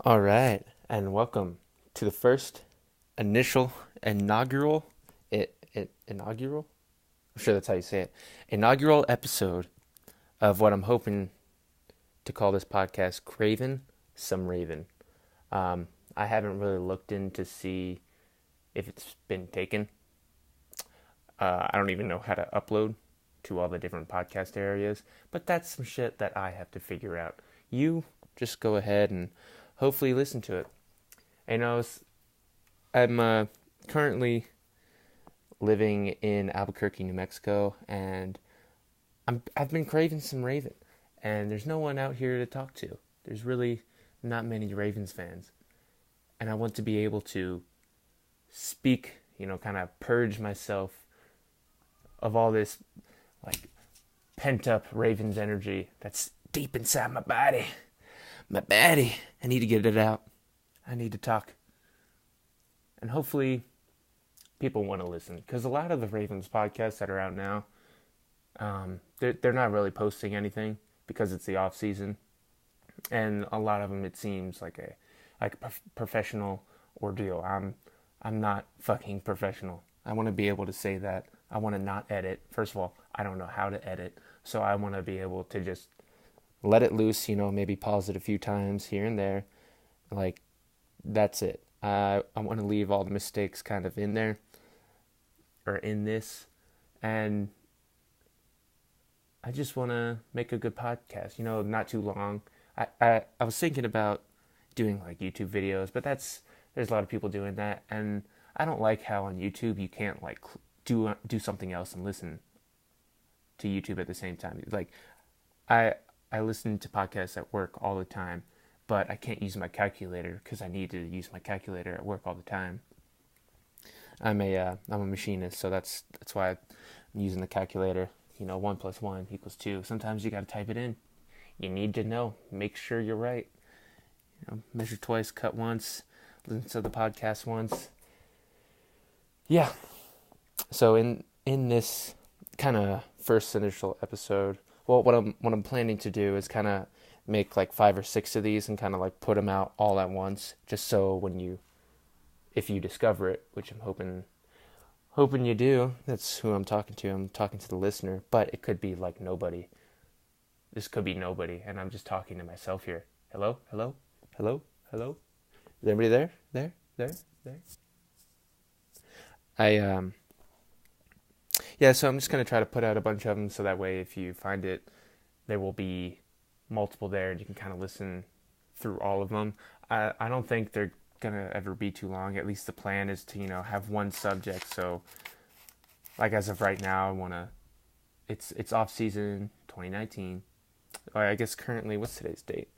All right, and welcome to the first inaugural, inaugural. I'm sure that's how you say it. Inaugural episode of what I'm hoping to call this podcast "Craven Some Raven." I haven't really looked in to see if it's been taken. I don't even know how to upload to all the different podcast areas, but that's some shit that I have to figure out. You just go ahead and hopefully listen to it. I know I'm currently living in Albuquerque, New Mexico, and I've been craving some Raven, and there's no one out here to talk to. There's really not many Ravens fans, and I want to be able to speak, kind of purge myself of all this like pent up Ravens energy that's deep inside my body. My body. I need to get it out. I need to talk. And hopefully people want to listen, because a lot of the Ravens podcasts that are out now, they're not really posting anything because it's the off season, and a lot of them it seems like a professional ordeal. I'm not fucking professional. I want to be able to say that. I want to not edit. First of all, I don't know how to edit, so I want to be able to just let it loose. Maybe pause it a few times here and there. Like, that's it. I want to leave all the mistakes kind of in there, or in this, and I just want to make a good podcast. Not too long. I was thinking about doing like YouTube videos, but there's a lot of people doing that, and I don't like how on YouTube you can't like do something else and listen to YouTube at the same time. Like, I listen to podcasts at work all the time, but I can't use my calculator because I need to use my calculator at work all the time. I'm a machinist, so that's why I'm using the calculator. 1 + 1 = 2. Sometimes you got to type it in. You need to know. Make sure you're right. Measure twice, cut once, listen to the podcast once. Yeah. So in this kind of first initial episode, well, what I'm planning to do is kind of make like 5 or 6 of these and kind of like put them out all at once, just so if you discover it, which I'm hoping you do. That's who I'm talking to. I'm talking to the listener, but it could be like nobody. This could be nobody, and I'm just talking to myself here. Hello, hello, hello, hello. Is anybody there? There. I Yeah. So I'm just gonna try to put out a bunch of them, so that way, if you find it, there will be multiple there, and you can kind of listen through all of them. I don't think they're gonna ever be too long. At least the plan is to have one subject. So, like, as of right now, I wanna. It's off season 2019. I guess currently, what's today's date?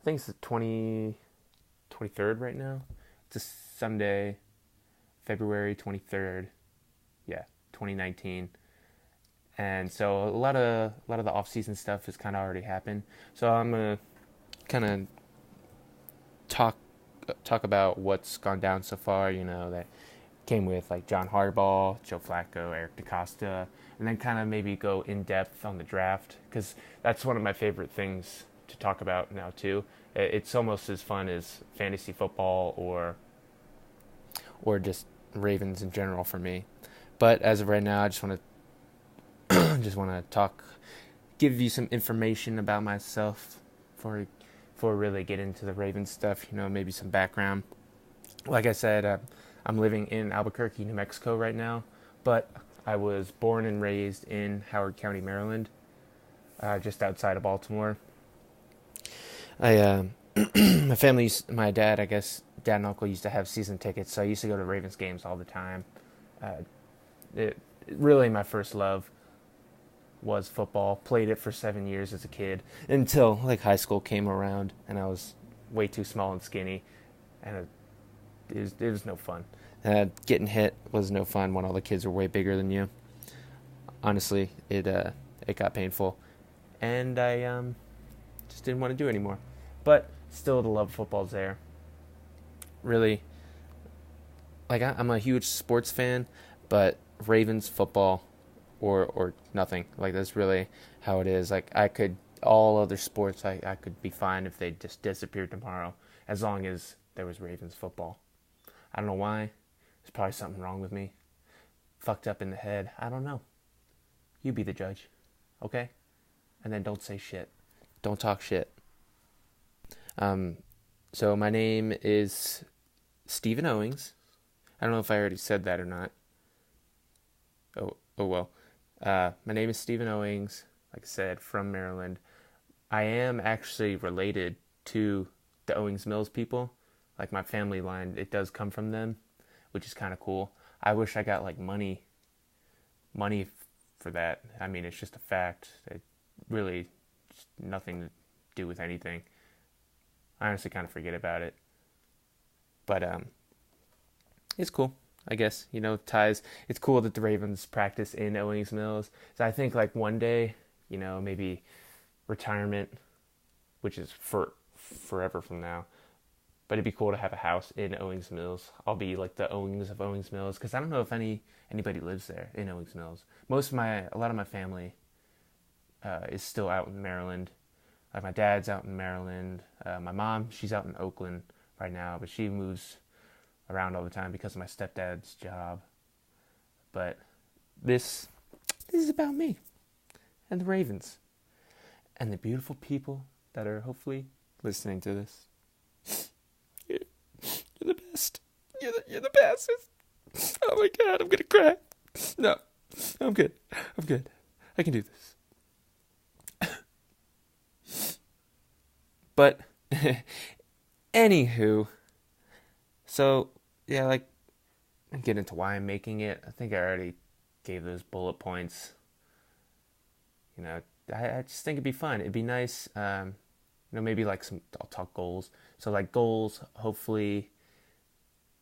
I think it's the 23rd right now. It's a Sunday, February 23rd. Yeah, 2019. And so a lot of the off season stuff has kind of already happened. So I'm gonna kind of talk about what's gone down so far. That came with like John Harbaugh, Joe Flacco, Eric DaCosta, and then kind of maybe go in depth on the draft, because that's one of my favorite things to talk about now too. It's almost as fun as fantasy football or just Ravens in general for me. But as of right now, I just want to talk, give you some information about myself before really get into the Ravens stuff. Maybe some background. Like I said, I'm living in Albuquerque, New Mexico right now, but I was born and raised in Howard County, Maryland, just outside of Baltimore. My family, my dad, I guess, dad and uncle used to have season tickets, so I used to go to Ravens games all the time. Uh, it really, my first love was football. Played it for 7 years as a kid until like high school came around, and I was way too small and skinny, and it was no fun. Getting hit was no fun when all the kids were way bigger than you. Honestly, it got painful, and I just didn't want to do it anymore. But still, the love of football's there. Really, like I'm a huge sports fan, but Ravens football or nothing. Like, that's really how it is. Like, all other sports, I could be fine if they just disappeared tomorrow, as long as there was Ravens football. I don't know why. There's probably something wrong with me. Fucked up in the head. I don't know. You be the judge. Okay? And then don't say shit. Don't talk shit. So my name is Stephen Owings. I don't know if I already said that or not. Oh well. My name is Stephen Owings. Like I said, from Maryland. I am actually related to the Owings Mills people. Like my family line, it does come from them, which is kind of cool. I wish I got like money for that. I mean, it's just a fact. It really just nothing to do with anything. I honestly kind of forget about it. But it's cool, I guess. Ties. It's cool that the Ravens practice in Owings Mills. So I think like one day, maybe retirement, which is forever from now. But it'd be cool to have a house in Owings Mills. I'll be like the Owings of Owings Mills, because I don't know if anybody lives there in Owings Mills. A lot of my family is still out in Maryland. Like my dad's out in Maryland. My mom, she's out in Oakland right now, but she moves around all the time because of my stepdad's job. But this is about me and the Ravens and the beautiful people that are hopefully listening to this. You're the best. You're the best. Oh my God, I'm gonna cry. No, I'm good. I can do this. But anywho, so yeah, like I get into why I'm making it. I think I already gave those bullet points. I just think it'd be fun. It'd be nice. Maybe like I'll talk goals. So like goals, hopefully,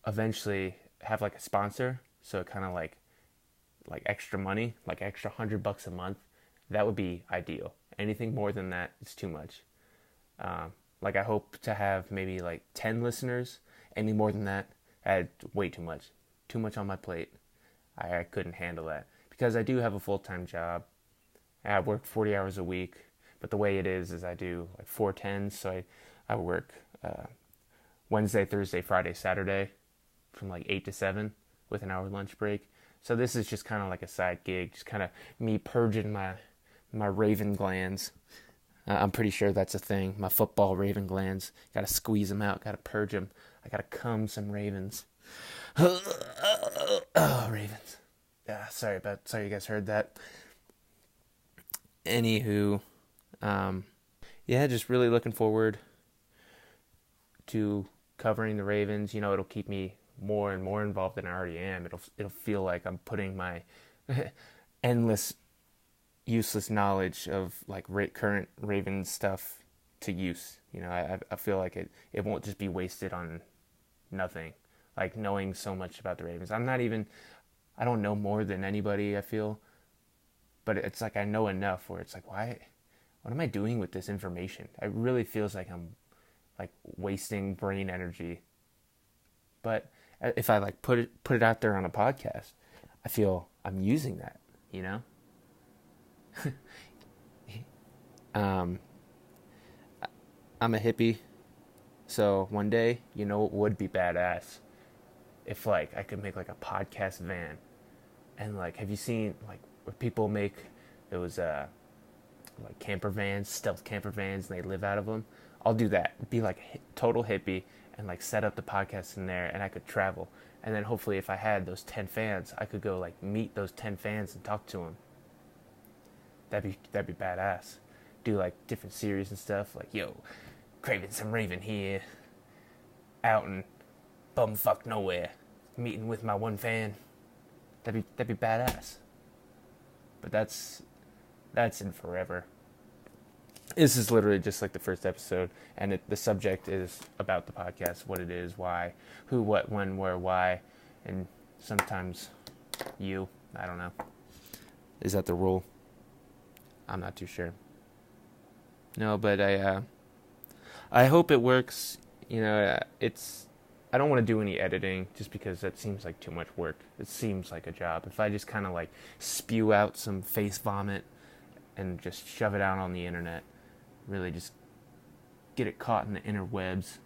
eventually have like a sponsor. So kind of like extra money, like extra $100 a month. That would be ideal. Anything more than that is too much. Like I hope to have maybe like 10 listeners. Any more than that, I had way too much. Too much on my plate. I couldn't handle that. Because I do have a full-time job. I work 40 hours a week. But the way it is I do like 4/10s. So I work Wednesday, Thursday, Friday, Saturday from like 8 to 7 with an hour lunch break. So this is just kind of like a side gig. Just kind of me purging my Raven glands. I'm pretty sure that's a thing. My football Raven glands. Got to squeeze them out. Got to purge them. I got to cum some Ravens. Oh, Ravens. Yeah, sorry you guys heard that. Anywho, yeah, just really looking forward to covering the Ravens. It'll keep me more and more involved than I already am. It'll feel like I'm putting my endless useless knowledge of like current Ravens stuff to use. I feel like it won't just be wasted on nothing. Like knowing so much about the Ravens. I don't know more than anybody, I feel. But it's like I know enough where it's like, what am I doing with this information? It really feels like I'm like wasting brain energy. But if I like put it out there on a podcast, I feel I'm using that, I'm a hippie, so one day, it would be badass if like I could make like a podcast van. And like, have you seen like where people make those like camper vans, stealth camper vans, and they live out of them? I'll do that. Be like total hippie and like set up the podcast in there, and I could travel. And then hopefully, if I had those 10 fans, I could go like meet those 10 fans and talk to them. That'd be badass. Do like different series and stuff. Like, yo, Craven some Raven here, out in bumfuck nowhere, meeting with my one fan. That'd be badass. But that's in forever. This is literally just like the first episode, and the subject is about the podcast, what it is, why, who, what, when, where, why, and sometimes you. I don't know. Is that the rule? I'm not too sure. No, but I hope it works. I don't want to do any editing just because that seems like too much work. It seems like a job. If I just kind of like spew out some face vomit and just shove it out on the internet, really just get it caught in the interwebs.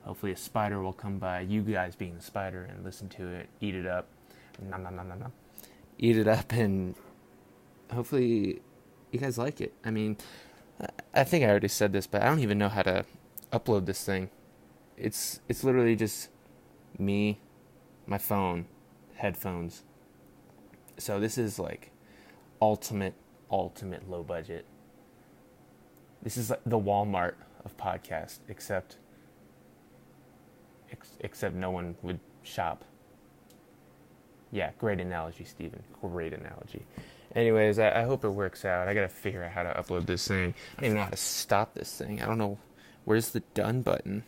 Hopefully a spider will come by, you guys being the spider, and listen to it, eat it up. Nom, nom, nom, nom, nom. Eat it up, and hopefully you guys like it. I mean, I think I already said this, but I don't even know how to upload this thing. It's literally just me, my phone, headphones. So this is like ultimate low budget. This is like the Walmart of podcasts, except no one would shop. Yeah, great analogy, Steven. Great analogy. Anyways, I hope it works out. I gotta figure out how to upload this thing. I don't even know how to stop this thing. I don't know. Where's the done button?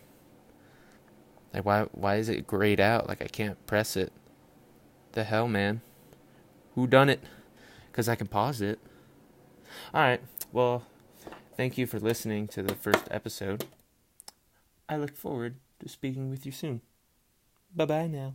Like, why is it grayed out? Like, I can't press it. The hell, man? Who done it? Because I can pause it. Alright, well, thank you for listening to the first episode. I look forward to speaking with you soon. Bye-bye now.